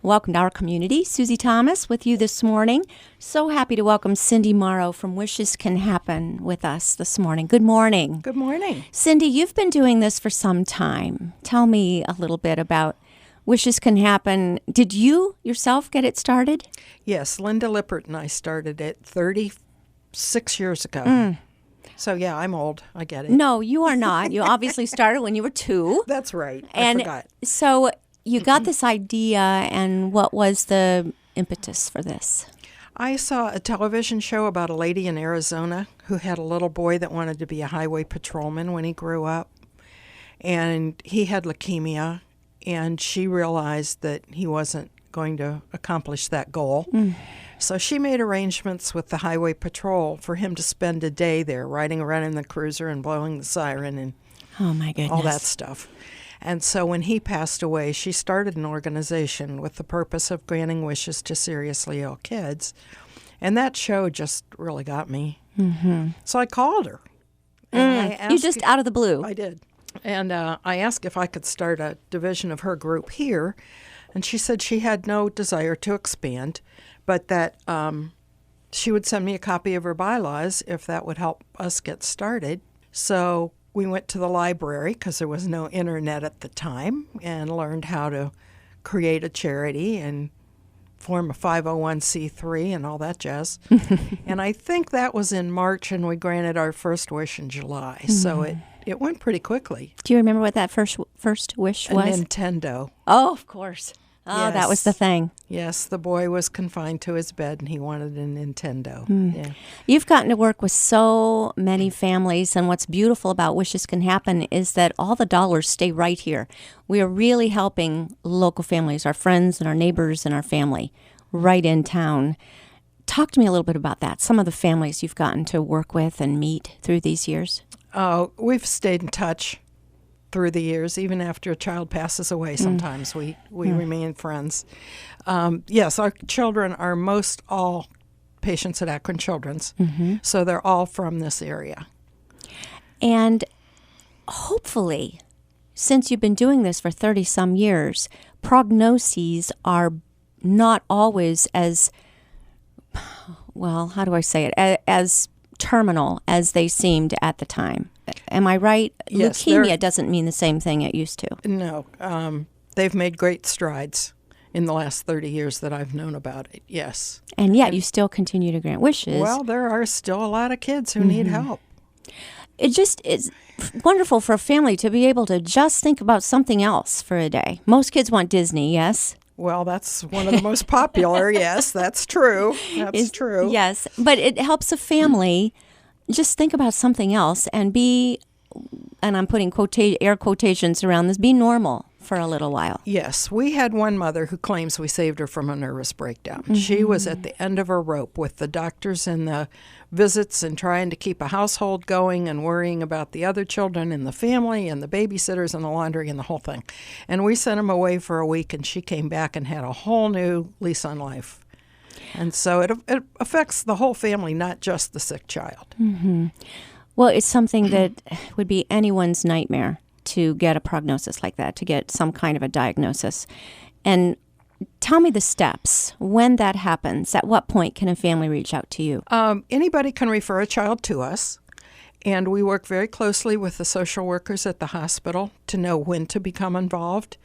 Welcome to our community. Susie Thomas with you this morning. So happy to welcome Cindy Morrow from Wishes Can Happen with us this morning. Good morning. Good morning. Cindy, you've been doing this for some time. Tell me a little bit about Wishes Can Happen. Did you yourself get it started? Yes, Linda Lippert and I started it 36 years ago. So, yeah, I'm old. I get it. No, you are not. You obviously started when you were 2. That's right. I forgot. So you got this idea, and what was the impetus for this? I saw a television show about a lady in Arizona who had a little boy that wanted to be a highway patrolman when he grew up. And he had leukemia, and she realized that he wasn't going to accomplish that goal. So she made arrangements with the highway patrol for him to spend a day there riding around in the cruiser and blowing the siren and Oh, my goodness. all that stuff. And so when he passed away, she started an organization with the purpose of granting wishes to seriously ill kids. And that show just really got me. So I called her. And I asked You just out of the blue. I did. And I asked if I could start a division of her group here. And she said she had no desire to expand, but that she would send me a copy of her bylaws if that would help us get started. So we went to the library because there was no internet at the time and learned how to create a charity and form a 501c3 and all that jazz. And I think that was in March, and we granted our first wish in July. So it went pretty quickly. Do you remember what that first wish was? A Nintendo. Oh, of course. Oh, that was the thing. Yes, the boy was confined to his bed, and he wanted a Nintendo. Yeah. You've gotten to work with so many families, and what's beautiful about Wishes Can Happen is that all the dollars stay right here. We are really helping local families, our friends and our neighbors and our family right in town. Talk to me a little bit about that, some of the families you've gotten to work with and meet through these years. We've stayed in touch through the years. Even after a child passes away, sometimes we remain friends. Yes, our children are most all patients at Akron Children's, so they're all from this area. And hopefully, since you've been doing this for 30-some years, prognoses are not always as, well, how do I say it, as terminal as they seemed at the time. Am I right? Yes, leukemia doesn't mean the same thing it used to. No. They've made great strides in the last 30 years that I've known about it, yes. And yet you still continue to grant wishes. Well, there are still a lot of kids who need help. It just is wonderful for a family to be able to just think about something else for a day. Most kids want Disney, yes? Well, that's one of the most popular. Yes, that's true. That's true. Yes, but it helps a family just think about something else and be, and I'm putting air quotations around this, be normal for a little while. Yes, we had one mother who claims we saved her from a nervous breakdown. She was at the end of her rope with the doctors and the visits and trying to keep a household going and worrying about the other children in the family and the babysitters and the laundry and the whole thing. And we sent them away for a week, and she came back and had a whole new lease on life. And so it affects the whole family, not just the sick child. Well, it's something that would be anyone's nightmare to get a prognosis like that, to get some kind of a diagnosis. And tell me the steps. When that happens, at what point can a family reach out to you? Anybody can refer a child to us, and we work very closely with the social workers at the hospital to know when to become involved.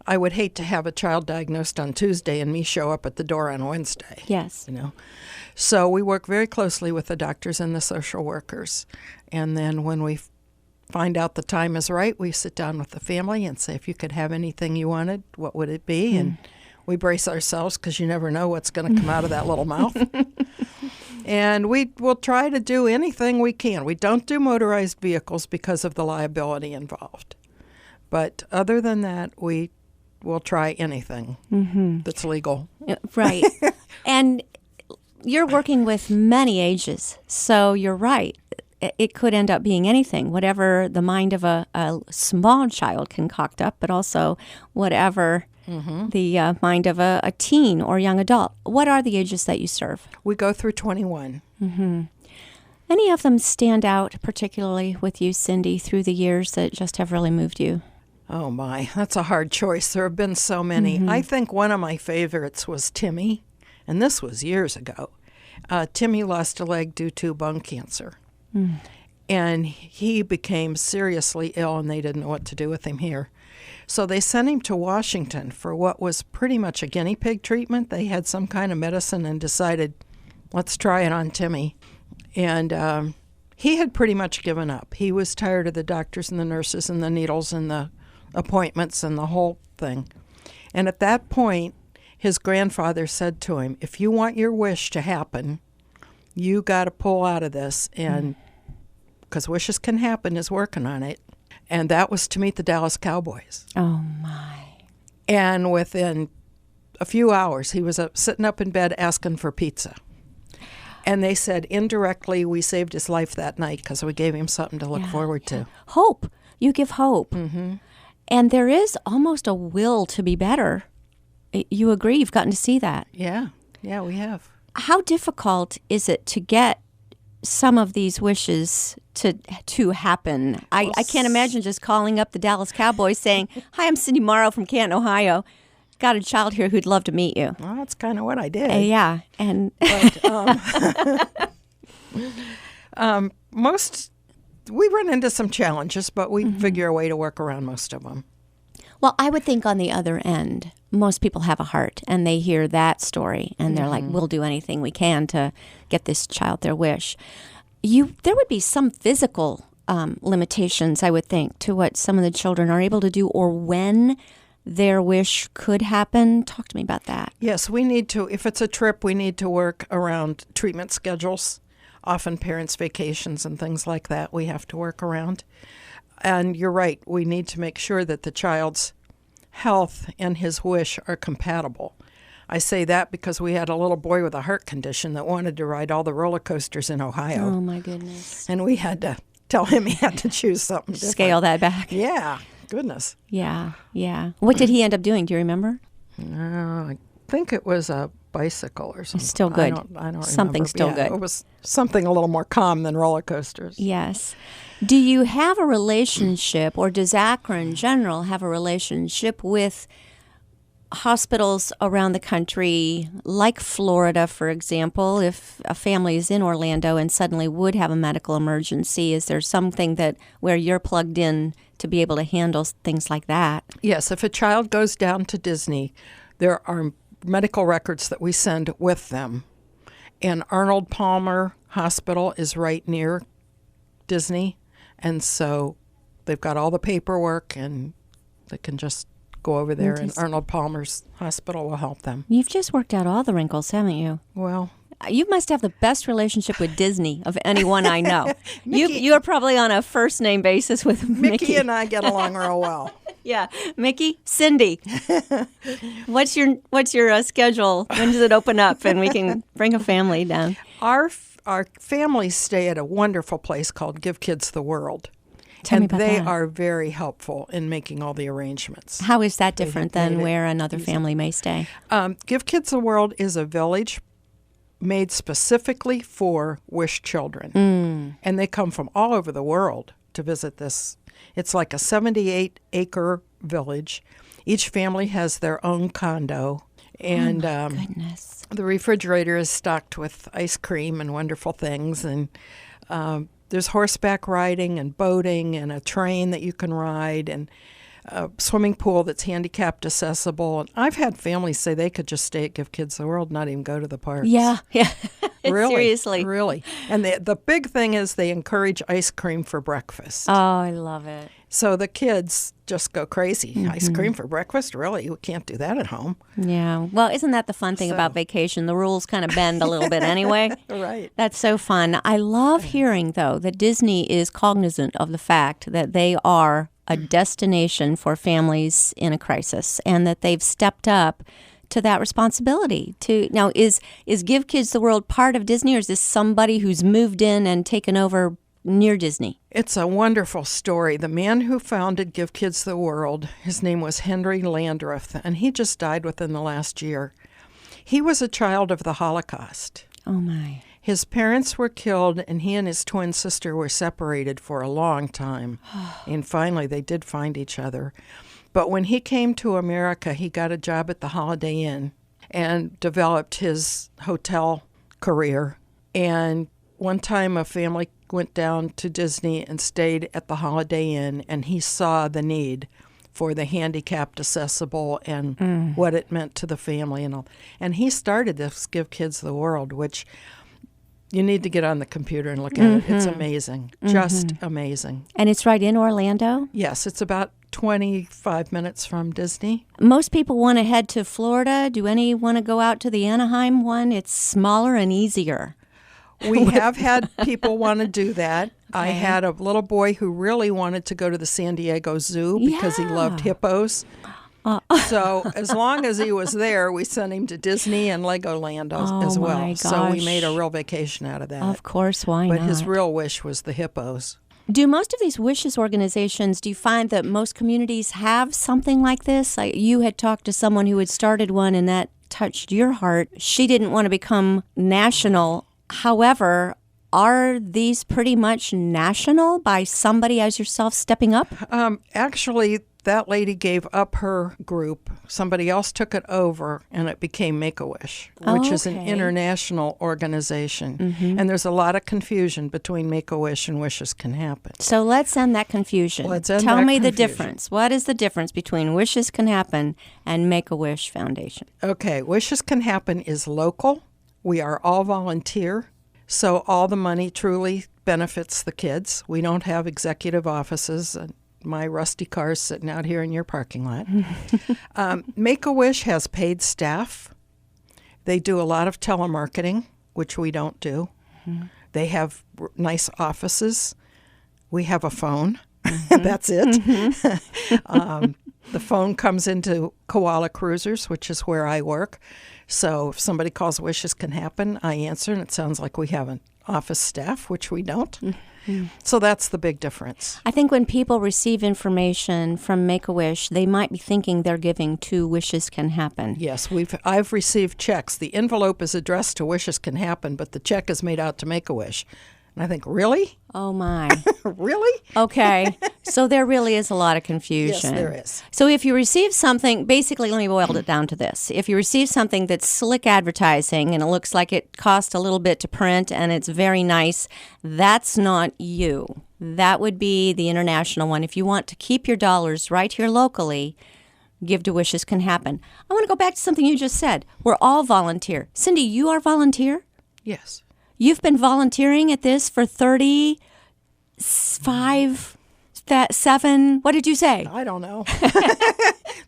I would hate to have a child diagnosed on Tuesday and me show up at the door on Wednesday. Yes. So we work very closely with the doctors and the social workers. And then when we find out the time is right, we sit down with the family and say, if you could have anything you wanted, what would it be? And we brace ourselves because you never know what's going to come out of that little mouth. And we will try to do anything we can. We don't do motorized vehicles because of the liability involved. But other than that, we will try anything that's legal. Right. And you're working with many ages, so you're right. It could end up being anything, whatever the mind of a small child can concoct up, but also whatever the mind of a teen or young adult. What are the ages that you serve? We go through 21. Any of them stand out particularly with you, Cindy, through the years that just have really moved you? Oh, my. That's a hard choice. There have been so many. I think one of my favorites was Timmy, and this was years ago. Timmy lost a leg due to bone cancer. And he became seriously ill, and they didn't know what to do with him here. So they sent him to Washington for what was pretty much a guinea pig treatment. They had some kind of medicine and decided, let's try it on Timmy. And he had pretty much given up. He was tired of the doctors and the nurses and the needles and the appointments and the whole thing. And at that point, his grandfather said to him, if you want your wish to happen, you got to pull out of this. And because Wishes Can Happen is working on it. And that was to meet the Dallas Cowboys. Oh, my. And within a few hours, he was sitting up in bed asking for pizza. And they said, indirectly, we saved his life that night because we gave him something to look forward to. Hope. You give hope. And there is almost a will to be better. You agree? You've gotten to see that. Yeah. Yeah, we have. How difficult is it to get some of these wishes to happen? I can't imagine just calling up the Dallas Cowboys saying, hi, I'm Cindy Morrow from Canton, Ohio. Got a child here who'd love to meet you. Well, that's kind of what I did. Yeah. And we run into some challenges, but we figure a way to work around most of them. well, I would think on the other end, most people have a heart and they hear that story and they're like, we'll do anything we can to get this child their wish. There would be some physical limitations, I would think, to what some of the children are able to do or when their wish could happen. Talk to me about that. Yes, we need to, if it's a trip, we need to work around treatment schedules. Often parents' vacations and things like that we have to work around. And you're right, we need to make sure that the child's health and his wish are compatible. I say that because we had a little boy with a heart condition that wanted to ride all the roller coasters in Ohio. Oh, my goodness. And we had to tell him he had to choose something different. Scale that back. Yeah, goodness. Yeah, yeah. What did he end up doing? Do you remember? I think it was a bicycle or something. Still good. I don't Something remember. still Yeah, good. It was something a little more calm than roller coasters. Yes. Do you have a relationship, or does Akron in general have a relationship with hospitals around the country, like Florida, for example? If a family is in Orlando and suddenly would have a medical emergency, is there something where you're plugged in to be able to handle things like that? Yes, if a child goes down to Disney, there are medical records that we send with them. And Arnold Palmer Hospital is right near Disney, and so they've got all the paperwork, and they can just go over there, and Arnold Palmer's hospital will help them. You've just worked out all the wrinkles, haven't you? Well, you must have the best relationship with Disney of anyone I know. You are probably on a first name basis with Mickey. Mickey and I get along real well. Yeah, Mickey, Cindy. What's your schedule? When does it open up, and we can bring a family down? Our families stay at a wonderful place called Give Kids the World. Tell me about they that. are very helpful in making all the arrangements. How is that different than where another family may stay? Give Kids the World is a village made specifically for wish children. And they come from all over the world to visit this. It's like a 78-acre village. Each family has their own condo. And Goodness. the refrigerator is stocked with ice cream and wonderful things. And there's horseback riding and boating and a train that you can ride and a swimming pool that's handicapped accessible. And I've had families say they could just stay at Give Kids the World, not even go to the parks. Yeah. Really, Seriously. Really. And the big thing is they encourage ice cream for breakfast. Oh, I love it. So the kids just go crazy. Ice cream for breakfast? Really? You can't do that at home. Yeah. Well, isn't that the fun thing about vacation? The rules kind of bend a little bit anyway. Right. That's so fun. I love hearing, though, that Disney is cognizant of the fact that they are a destination for families in a crisis and that they've stepped up to that responsibility. Now, is Give Kids the World part of Disney, or is this somebody who's moved in and taken over near Disney? It's a wonderful story. The man who founded Give Kids the World, his name was Henry Landreth, and he just died within the last year. He was a child of the Holocaust. Oh, my. His parents were killed, and he and his twin sister were separated for a long time. And finally, they did find each other. But when he came to America, he got a job at the Holiday Inn and developed his hotel career. And one time, a family went down to Disney and stayed at the Holiday Inn, and he saw the need for the handicapped accessible and what it meant to the family and all. And he started this Give Kids the World, which you need to get on the computer and look at it. It's amazing, just amazing. And it's right in Orlando? Yes, it's about 25 minutes from Disney. Most people want to head to Florida. Do any want to go out to the Anaheim one? It's smaller and easier. We have had people want to do that. I had a little boy who really wanted to go to the San Diego Zoo because he loved hippos. So as long as he was there, we sent him to Disney and Legoland as well. My So we gosh. made a real vacation out of that. Of course, why But not? his real wish was the hippos. Do most of these wishes organizations, do you find that most communities have something like this? Like you had talked to someone who had started one and that touched your heart. She didn't want to become national. However, are these pretty much national by somebody as yourself stepping up? Actually, that lady gave up her group. Somebody else took it over, and it became Make-A-Wish, which is an international organization. And there's a lot of confusion between Make-A-Wish and Wishes Can Happen. So let's end that confusion. Tell me the difference. What is the difference between Wishes Can Happen and Make-A-Wish Foundation? Okay, Wishes Can Happen is local. We are all volunteer, so all the money truly benefits the kids. We don't have executive offices. My rusty car is sitting out here in your parking lot. Make-A-Wish has paid staff. They do a lot of telemarketing, which we don't do. They have nice offices. We have a phone. That's it. The phone comes into Koala Cruisers, which is where I work. So if somebody calls Wishes Can Happen, I answer, and it sounds like we have an office staff, which we don't. So that's the big difference. I think when people receive information from Make-A-Wish, they might be thinking they're giving to Wishes Can Happen. Yes, I've received checks. The envelope is addressed to Wishes Can Happen, but the check is made out to Make-A-Wish. And I think, really? Oh, my. Really? Okay. So there really is a lot of confusion. Yes, there is. So if you receive something, basically, let me boil it down to this. If you receive something that's slick advertising and it looks like it cost a little bit to print and it's very nice, that's not you. That would be the international one. If you want to keep your dollars right here locally, give to Wishes Can Happen. I want to go back to something you just said. We're all volunteer. Cindy, you are volunteer? Yes. You've been volunteering at this for 7, what did you say? I don't know.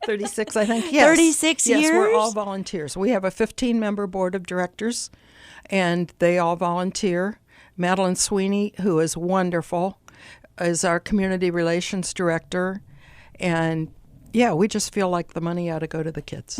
36, I think. Yes. 36 years? Yes, we're all volunteers. We have a 15-member board of directors, and they all volunteer. Madeline Sweeney, who is wonderful, is our community relations director. And, yeah, we just feel like the money ought to go to the kids.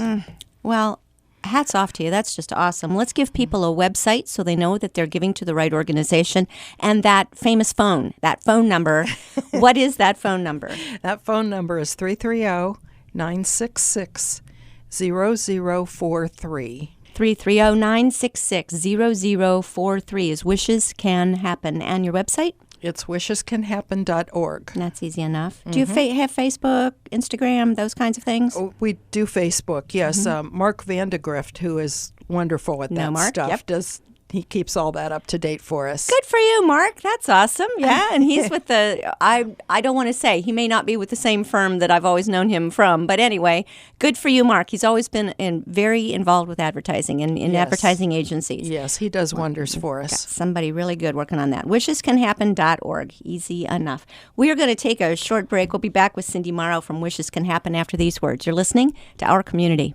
Well, hats off to you. That's just awesome. Let's give people a website so they know that they're giving to the right organization. And that famous phone, that phone number, what is that phone number? That phone number is 330-966-0043. 330-966-0043 is Wishes Can Happen. And your website? It's wishescanhappen.org. That's easy enough. Do you have Facebook, Instagram, those kinds of things? Oh, we do Facebook, yes. Mark Vandegrift, who is wonderful at that stuff, he keeps all that up to date for us. Good for you, Mark. That's awesome. Yeah, and he's with the, I don't want to say, he may not be with the same firm that I've always known him from, but anyway, good for you, Mark. He's always been very involved with advertising and in advertising agencies. Yes, he does wonders for us. Got somebody really good working on that. Wishescanhappen.org. Easy enough. We are going to take a short break. We'll be back with Cindy Morrow from Wishes Can Happen after these words. You're listening to Our Community.